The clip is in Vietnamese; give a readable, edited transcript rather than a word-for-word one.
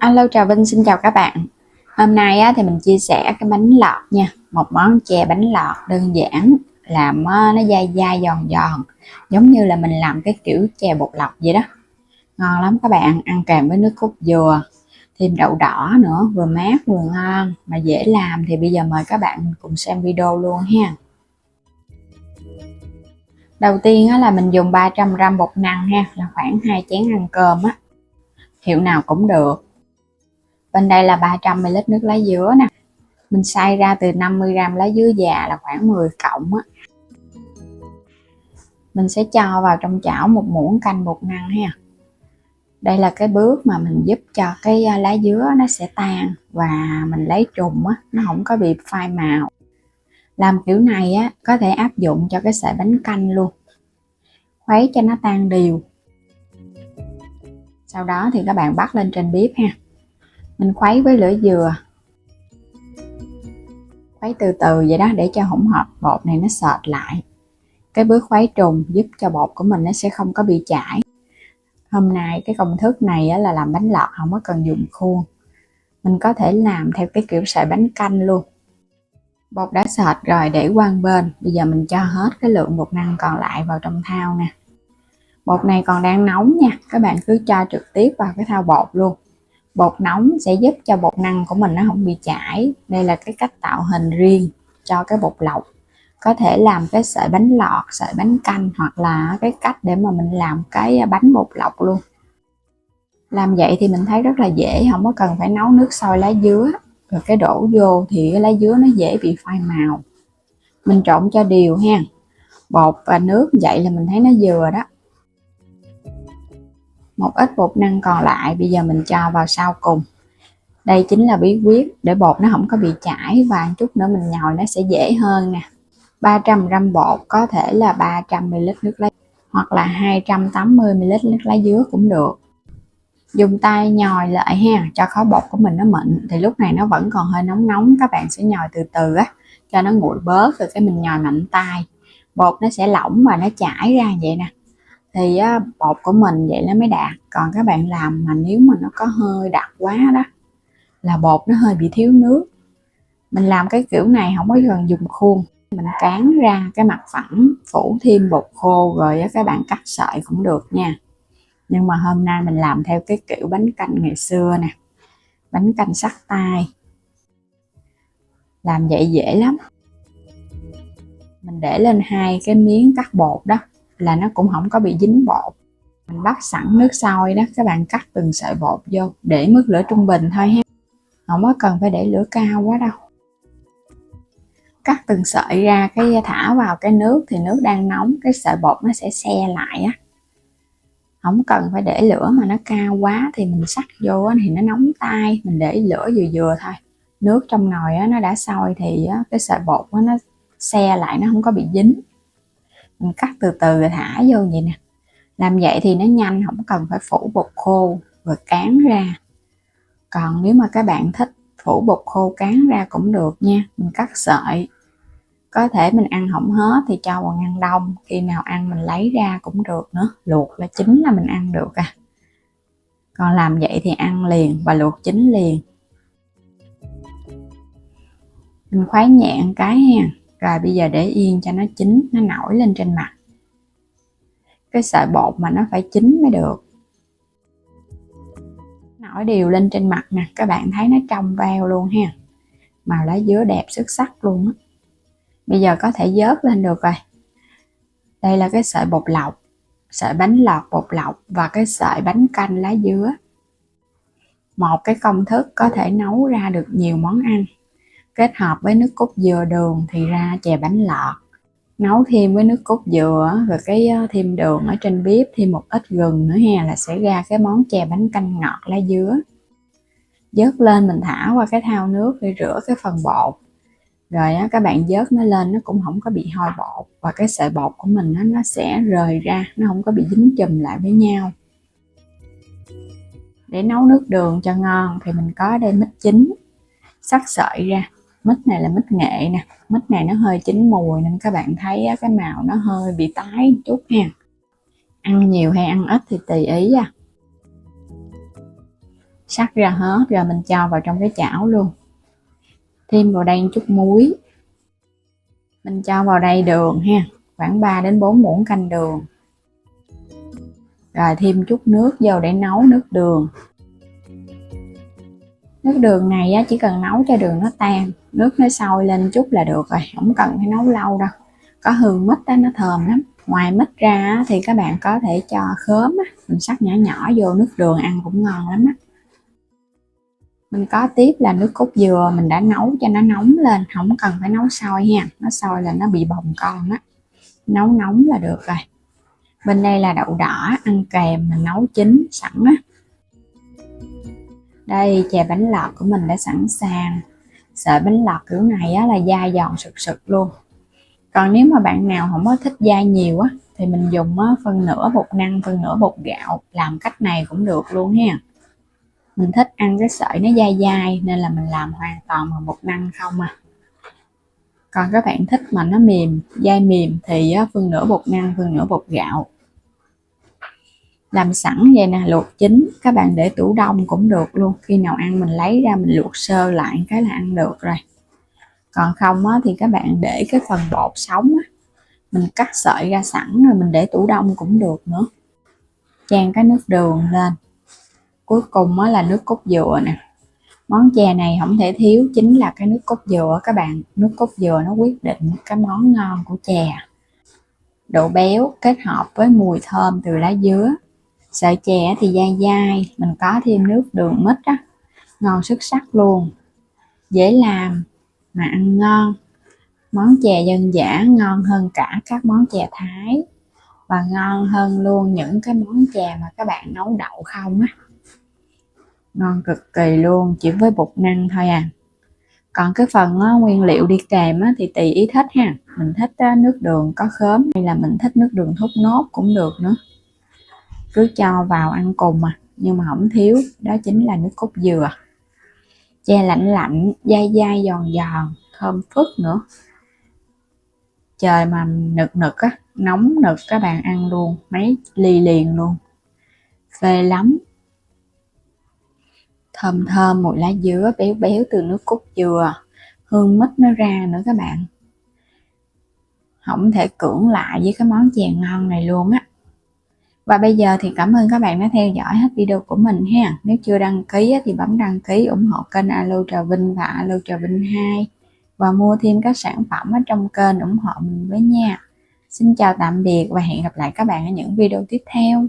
Alo, chào Vinh, xin chào các bạn. Hôm nay thì mình chia sẻ cái bánh lọt nha. Một món chè bánh lọt đơn giản, làm nó dai dai giòn giòn, giống như là mình làm cái kiểu chè bột lọc vậy đó. Ngon lắm các bạn, ăn kèm với nước cốt dừa, thêm đậu đỏ nữa, vừa mát vừa ngon mà dễ làm. Thì bây giờ mời các bạn cùng xem video luôn ha. Đầu tiên là mình dùng 300g bột năng ha, là khoảng 2 chén ăn cơm á. Hiệu nào cũng được. Bên đây là 300ml nước lá dứa nè. Mình xay ra từ 50g lá dứa già là khoảng 10 cọng á. Mình sẽ cho vào trong chảo một muỗng canh bột năng ha. Đây là cái bước mà mình giúp cho cái lá dứa nó sẽ tan và mình lấy trùng á, nó không có bị phai màu. Làm kiểu này á có thể áp dụng cho cái sợi bánh canh luôn. Khuấy cho nó tan đều. Sau đó thì các bạn bắt lên trên bếp ha. Mình khuấy với lửa vừa. Khuấy từ từ vậy đó để cho hỗn hợp bột này nó sệt lại. Cái bước khuấy trùng giúp cho bột của mình nó sẽ không có bị chảy. Hôm nay cái công thức này là làm bánh lọt không có cần dùng khuôn. Mình có thể làm theo cái kiểu sợi bánh canh luôn. Bột đã sệt rồi để qua một bên. Bây giờ mình cho hết cái lượng bột năng còn lại vào trong thau nè. Bột này còn đang nóng nha. Các bạn cứ cho trực tiếp vào cái thau bột luôn. Bột nóng sẽ giúp cho bột năng của mình nó không bị chảy. Đây là cái cách tạo hình riêng cho cái bột lọc. Có thể làm cái sợi bánh lọt, sợi bánh canh, hoặc là cái cách để mà mình làm cái bánh bột lọc luôn. Làm vậy thì mình thấy rất là dễ, không có cần phải nấu nước sôi lá dứa. Rồi cái đổ vô thì cái lá dứa nó dễ bị phai màu. Mình trộn cho đều ha. Bột và nước vậy là mình thấy nó vừa đó. Một ít bột năng còn lại bây giờ mình cho vào sau cùng. Đây chính là bí quyết để bột nó không có bị chảy, và chút nữa mình nhồi nó sẽ dễ hơn nè. 300g bột có thể là 300ml nước lá hoặc là 280ml nước lá dứa cũng được. Dùng tay nhồi lại ha, cho khối bột của mình nó mịn. Thì lúc này nó vẫn còn hơi nóng nóng, các bạn sẽ nhồi từ từ á, cho nó nguội bớt rồi cái mình nhồi mạnh tay. Bột nó sẽ lỏng và nó chảy ra vậy nè. Thì bột của mình vậy nó mới đạt. Còn các bạn làm mà nếu mà nó có hơi đặc quá đó là bột nó hơi bị thiếu nước. Mình làm cái kiểu này không có cần dùng khuôn. Mình cán ra cái mặt phẳng, phủ thêm bột khô rồi các bạn cắt sợi cũng được nha. Nhưng mà hôm nay mình làm theo cái kiểu bánh canh ngày xưa nè, bánh canh sắt tay. Làm vậy dễ lắm. Mình để lên 2 cái miếng cắt bột đó là nó cũng không có bị dính bột. Mình bắt sẵn nước sôi đó, các bạn cắt từng sợi bột vô, để mức lửa trung bình thôi ha, không có cần phải để lửa cao quá đâu. Cắt từng sợi ra cái thả vào cái nước, thì nước đang nóng cái sợi bột nó sẽ se lại á. Không cần phải để lửa mà nó cao quá thì mình sắc vô thì nó nóng tay. Mình để lửa vừa vừa thôi. Nước trong nồi nó đã sôi thì cái sợi bột nó se lại, nó không có bị dính. Mình cắt từ từ rồi thả vô vậy nè. Làm vậy thì nó nhanh, không cần phải phủ bột khô rồi cán ra. Còn nếu mà các bạn thích phủ bột khô cán ra cũng được nha. Mình cắt sợi. Có thể mình ăn không hết thì cho vào ngăn đông, khi nào ăn mình lấy ra cũng được nữa. Luộc là chín là mình ăn được à. Còn làm vậy thì ăn liền và luộc chín liền. Mình khuấy nhẹ cái ha. Rồi bây giờ để yên cho nó chín, nó nổi lên trên mặt. Cái sợi bột mà nó phải chín mới được. Nổi đều lên trên mặt nè, các bạn thấy nó trong veo luôn ha. Màu lá dứa đẹp xuất sắc luôn á. Bây giờ có thể vớt lên được rồi. Đây là cái sợi bột lọc, sợi bánh lọt bột lọc và cái sợi bánh canh lá dứa. Một cái công thức có thể nấu ra được nhiều món ăn. Kết hợp với nước cốt dừa đường thì ra chè bánh lọt. Nấu thêm với nước cốt dừa rồi cái thêm đường ở trên bếp, thêm một ít gừng nữa ha, là sẽ ra cái món chè bánh canh ngọt lá dứa. Vớt lên mình thả qua cái thau nước để rửa cái phần bột. Rồi các bạn vớt nó lên, nó cũng không có bị hôi bột, và cái sợi bột của mình nó sẽ rời ra, nó không có bị dính chùm lại với nhau. Để nấu nước đường cho ngon thì mình có đây mít chín, xắt sợi ra. Mít này là mít nghệ nè, mít này nó hơi chín mùi nên các bạn thấy cái màu nó hơi bị tái chút ha. Ăn nhiều hay ăn ít thì tùy ý à. Sắc ra hết rồi mình cho vào trong cái chảo luôn. Thêm vào đây chút muối. Mình cho vào đây đường ha, khoảng 3 đến 4 muỗng canh đường. Rồi thêm chút nước vô để nấu nước đường. Nước đường này á, chỉ cần nấu cho đường nó tan, nước nó sôi lên chút là được rồi, không cần phải nấu lâu đâu. Có hương mít á, nó thơm lắm. Ngoài mít ra á, thì các bạn có thể cho khóm á, mình sắc nhỏ nhỏ vô nước đường ăn cũng ngon lắm á. Mình có tiếp là nước cốt dừa, mình đã nấu cho nó nóng lên, không cần phải nấu sôi ha, nó sôi là nó bị bồng con á. Nấu nóng là được rồi. Bên đây là đậu đỏ ăn kèm, mình nấu chín sẵn á. Đây chè bánh lọt của mình đã sẵn sàng. Sợi bánh lọt kiểu này á, là dai giòn sực sực luôn. Còn nếu mà bạn nào không có thích dai nhiều á, thì mình dùng á, phân nửa bột năng, phân nửa bột gạo. Làm cách này cũng được luôn ha. Mình thích ăn cái sợi nó dai dai nên là mình làm hoàn toàn bằng bột năng không à. Còn các bạn thích mà nó mềm, dai mềm thì á, phân nửa bột năng, phân nửa bột gạo. Làm sẵn vậy nè, luộc chín, các bạn để tủ đông cũng được luôn. Khi nào ăn mình lấy ra mình luộc sơ lại cái là ăn được rồi. Còn không á, thì các bạn để cái phần bột sống á, mình cắt sợi ra sẵn rồi mình để tủ đông cũng được nữa. Chan cái nước đường lên. Cuối cùng á, là nước cốt dừa nè. Món chè này không thể thiếu chính là cái nước cốt dừa các bạn. Nước cốt dừa nó quyết định cái món ngon của chè. Độ béo kết hợp với mùi thơm từ lá dứa. Sợi chè thì dai dai, mình có thêm nước đường mít á, ngon xuất sắc luôn. Dễ làm mà ăn ngon. Món chè dân dã ngon hơn cả các món chè Thái. Và ngon hơn luôn những cái món chè mà các bạn nấu đậu không á. Ngon cực kỳ luôn, chỉ với bột năng thôi à. Còn cái phần nguyên liệu đi kèm á, thì tùy ý thích ha. Mình thích nước đường có khóm hay là mình thích nước đường thốt nốt cũng được nữa. Cứ cho vào ăn cùng à. Nhưng mà không thiếu, đó chính là nước cốt dừa. Chè lạnh lạnh, dai dai giòn giòn, thơm phức nữa. Trời mà nực nực á, nóng nực các bạn ăn luôn, mấy ly liền luôn. Phê lắm. Thơm thơm mùi lá dứa béo béo từ nước cốt dừa. Hương mít nó ra nữa các bạn. Không thể cưỡng lại với cái món chè ngon này luôn á. Và bây giờ thì cảm ơn các bạn đã theo dõi hết video của mình ha. Nếu chưa đăng ký thì bấm đăng ký ủng hộ kênh Alo Trà Vinh và Alo Trà Vinh 2. Và mua thêm các sản phẩm ở trong kênh ủng hộ mình với nha. Xin chào tạm biệt và hẹn gặp lại các bạn ở những video tiếp theo.